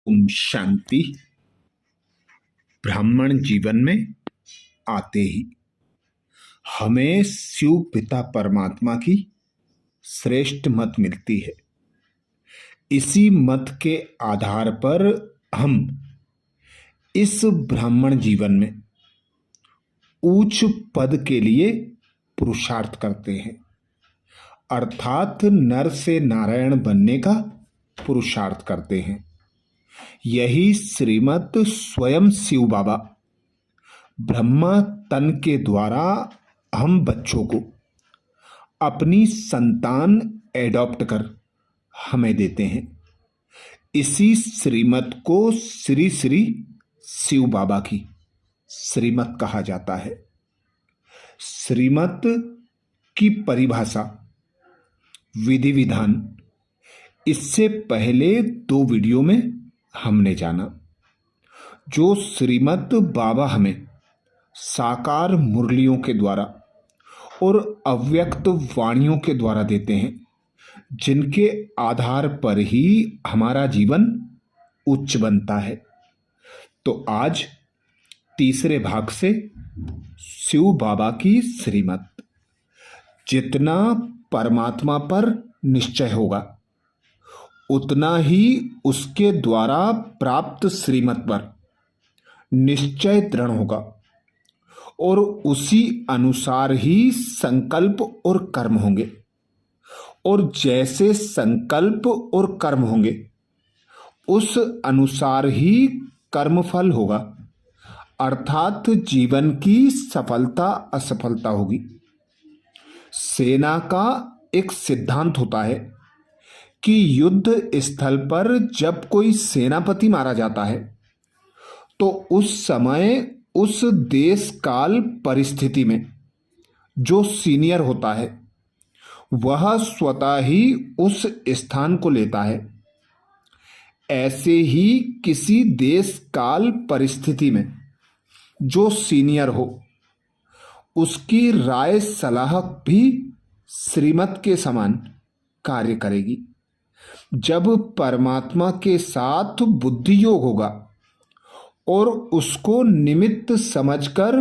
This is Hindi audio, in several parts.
ओम शांति। ब्राह्मण जीवन में आते ही हमें शिव पिता परमात्मा की श्रेष्ठ मत मिलती है। इसी मत के आधार पर हम इस ब्राह्मण जीवन में उच्च पद के लिए पुरुषार्थ करते हैं, अर्थात नर से नारायण बनने का पुरुषार्थ करते हैं। यही श्रीमत स्वयं शिव बाबा ब्रह्मा तन के द्वारा हम बच्चों को अपनी संतान एडॉप्ट कर हमें देते हैं। इसी श्रीमत को श्री श्री शिव बाबा की श्रीमत कहा जाता है। श्रीमत की परिभाषा, विधि विधान इससे पहले 2 वीडियो में हमने जाना। जो श्रीमत बाबा हमें साकार मुरलियों के द्वारा और अव्यक्त वाणियों के द्वारा देते हैं, जिनके आधार पर ही हमारा जीवन उच्च बनता है। तो आज तीसरे भाग से शिव बाबा की श्रीमत, जितना परमात्मा पर निश्चय होगा उतना ही उसके द्वारा प्राप्त श्रीमत पर निश्चय दृढ़ होगा और उसी अनुसार ही संकल्प और कर्म होंगे। और जैसे संकल्प और कर्म होंगे उस अनुसार ही कर्मफल होगा, अर्थात जीवन की सफलता असफलता होगी। सेना का एक सिद्धांत होता है कि युद्ध स्थल पर जब कोई सेनापति मारा जाता है तो उस समय उस देश काल परिस्थिति में जो सीनियर होता है वह स्वतः ही उस स्थान को लेता है। ऐसे ही किसी देश काल परिस्थिति में जो सीनियर हो उसकी राय सलाह भी श्रीमत के समान कार्य करेगी। जब परमात्मा के साथ बुद्धि योग होगा और उसको निमित्त समझकर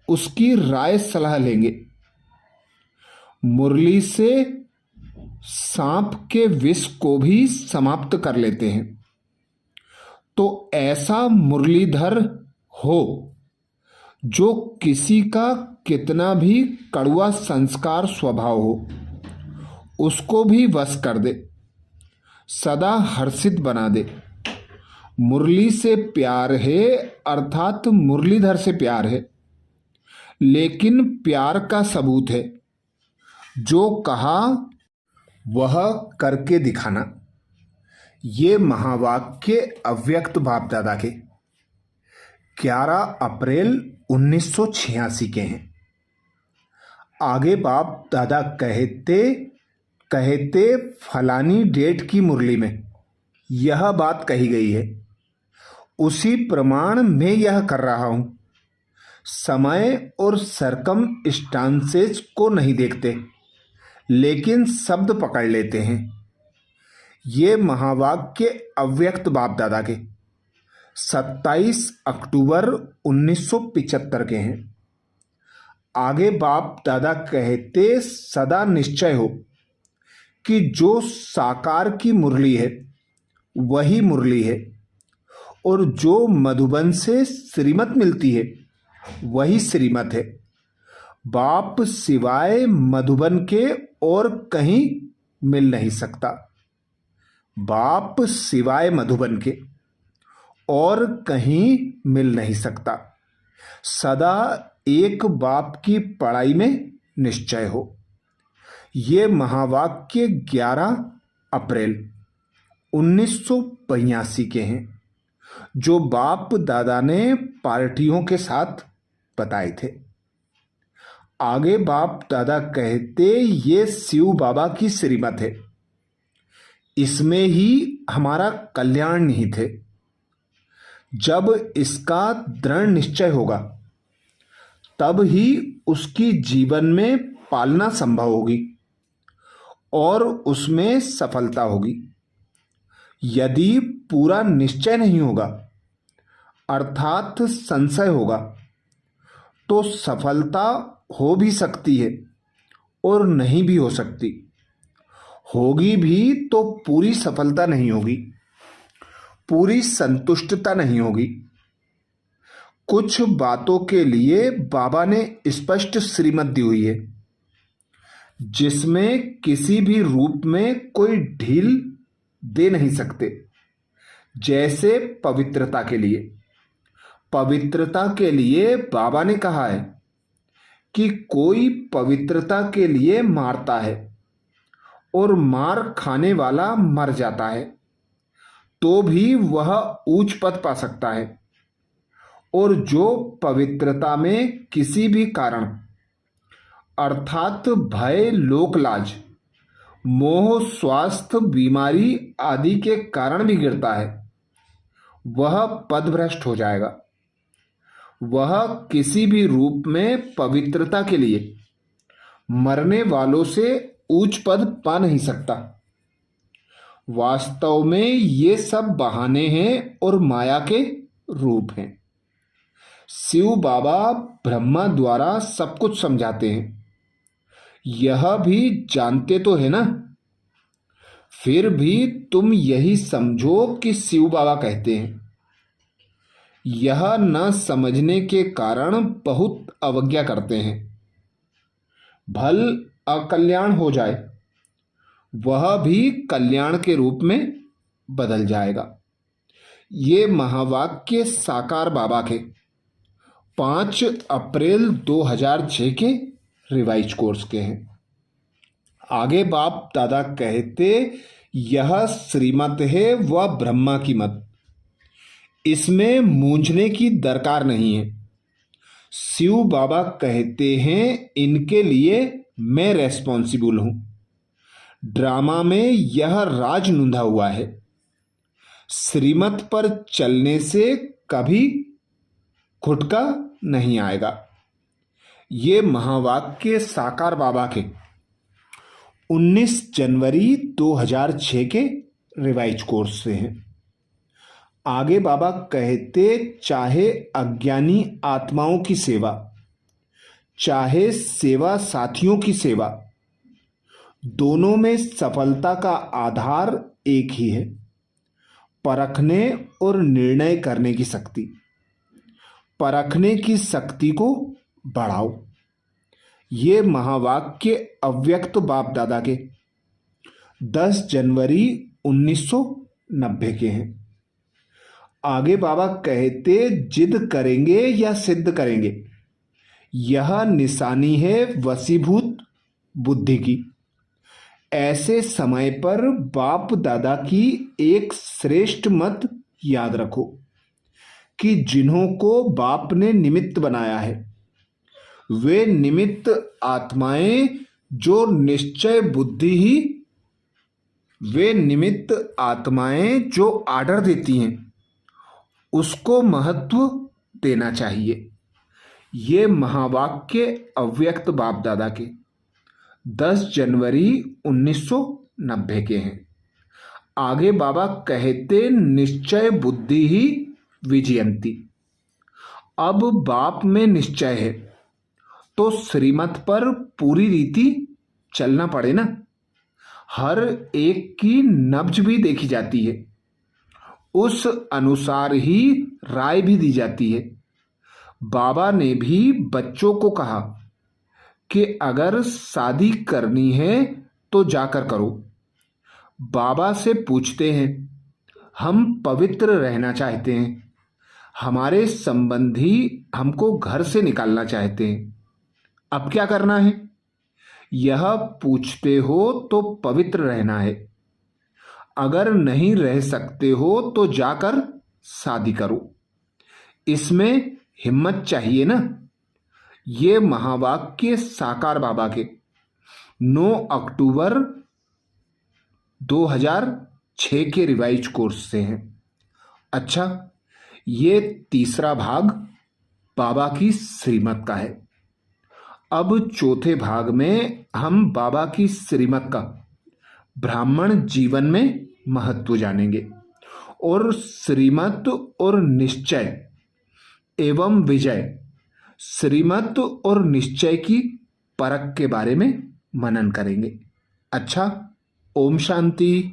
उसकी राय सलाह लेंगे, मुरली से सांप के विष को भी समाप्त कर लेते हैं। तो ऐसा मुरलीधर हो जो किसी का कितना भी कड़वा संस्कार स्वभाव हो उसको भी वश कर दे, सदा हर्षित बना दे। मुरली से प्यार है, अर्थात मुरलीधर से प्यार है, लेकिन प्यार का सबूत है जो कहा वह करके दिखाना। ये महावाक्य अव्यक्त बाप दादा के 11 अप्रैल 1986 के हैं। आगे बाप दादा कहते फलानी डेट की मुरली में यह बात कही गई है, उसी प्रमाण में यह कर रहा हूं। समय और सरकम स्टांसेस को नहीं देखते, लेकिन शब्द पकड़ लेते हैं। ये महावाक्य अव्यक्त बाप दादा के 27 अक्टूबर 1975 के हैं। आगे बाप दादा कहते सदा निश्चय हो कि जो साकार की मुरली है वही मुरली है, और जो मधुबन से श्रीमत मिलती है वही श्रीमत है। बाप सिवाय मधुबन के और कहीं मिल नहीं सकता। बाप सिवाय मधुबन के और कहीं मिल नहीं सकता। सदा एक बाप की पढ़ाई में निश्चय हो। ये महावाक्य 11 अप्रैल 1982 के हैं, जो बाप दादा ने पार्टियों के साथ बताए थे। आगे बाप दादा कहते ये शिव बाबा की श्रीमत है, इसमें ही हमारा कल्याण निहित है। जब इसका दृढ़ निश्चय होगा तब ही उसकी जीवन में पालना संभव होगी और उसमें सफलता होगी। यदि पूरा निश्चय नहीं होगा अर्थात संशय होगा तो सफलता हो भी सकती है और नहीं भी हो सकती। होगी भी तो पूरी सफलता नहीं होगी, पूरी संतुष्टता नहीं होगी। कुछ बातों के लिए बाबा ने स्पष्ट श्रीमत दी हुई है जिसमें किसी भी रूप में कोई ढील दे नहीं सकते। जैसे पवित्रता के लिए, पवित्रता के लिए बाबा ने कहा है कि कोई पवित्रता के लिए मारता है और मार खाने वाला मर जाता है तो भी वह ऊंच पद पा सकता है। और जो पवित्रता में किसी भी कारण अर्थात भय, लोकलाज, मोह, स्वास्थ्य, बीमारी आदि के कारण भी गिरता है वह पदभ्रष्ट हो जाएगा। वह किसी भी रूप में पवित्रता के लिए मरने वालों से उच्च पद पा नहीं सकता। वास्तव में ये सब बहाने हैं और माया के रूप हैं। शिव बाबा ब्रह्मा द्वारा सब कुछ समझाते हैं, यह भी जानते तो है ना। फिर भी तुम यही समझो कि शिव बाबा कहते हैं। यह न समझने के कारण बहुत अवज्ञा करते हैं। भल अकल्याण हो जाए वह भी कल्याण के रूप में बदल जाएगा। ये महावाक्य साकार बाबा के 5 अप्रैल 2006 के रिवाइज कोर्स के हैं। आगे बाप दादा कहते, यह श्रीमत है वह ब्रह्मा की मत, इसमें मूंझने की दरकार नहीं है। शिव बाबा कहते हैं इनके लिए मैं रेस्पॉन्सिबल हूं। ड्रामा में यह राज नूंधा हुआ है। श्रीमत पर चलने से कभी खुटका नहीं आएगा। ये महावाक्य साकार बाबा के 19 जनवरी 2006 के रिवाइज कोर्स से हैं। आगे बाबा कहते, चाहे अज्ञानी आत्माओं की सेवा, चाहे सेवा साथियों की सेवा, दोनों में सफलता का आधार एक ही है, परखने और निर्णय करने की शक्ति। परखने की शक्ति को बढ़ाओ। ये महावाक्य अव्यक्त बाप दादा के 10 जनवरी 1990 के हैं। आगे बाबा कहते, जिद करेंगे या सिद्ध करेंगे, यह निशानी है वशीभूत बुद्धि की। ऐसे समय पर बाप दादा की एक श्रेष्ठ मत याद रखो कि जिन्हों को बाप ने निमित्त बनाया है वे निमित्त आत्माएं जो निश्चय बुद्धि ही, वे निमित्त आत्माएं जो आर्डर देती हैं उसको महत्व देना चाहिए। ये महावाक्य अव्यक्त बाप दादा के 10 जनवरी 1990 के हैं। आगे बाबा कहते, निश्चय बुद्धि ही विजयंती। अब बाप में निश्चय है तो श्रीमत पर पूरी रीति चलना पड़े ना। हर एक की नब्ज भी देखी जाती है, उस अनुसार ही राय भी दी जाती है। बाबा ने भी बच्चों को कहा कि अगर शादी करनी है तो जाकर करो। बाबा से पूछते हैं, हम पवित्र रहना चाहते हैं, हमारे संबंधी हमको घर से निकालना चाहते हैं, अब क्या करना है? यह पूछते हो तो पवित्र रहना है। अगर नहीं रह सकते हो तो जाकर शादी करो। इसमें हिम्मत चाहिए ना। ये महावाक्य साकार बाबा के 9 अक्टूबर 2006 के रिवाइज कोर्स से हैं। अच्छा, ये तीसरा भाग बाबा की श्रीमत का है। अब चौथे भाग में हम बाबा की श्रीमत का ब्राह्मण जीवन में महत्व जानेंगे और श्रीमत और निश्चय एवं विजय, श्रीमत और निश्चय की परख के बारे में मनन करेंगे। अच्छा, ओम शांति।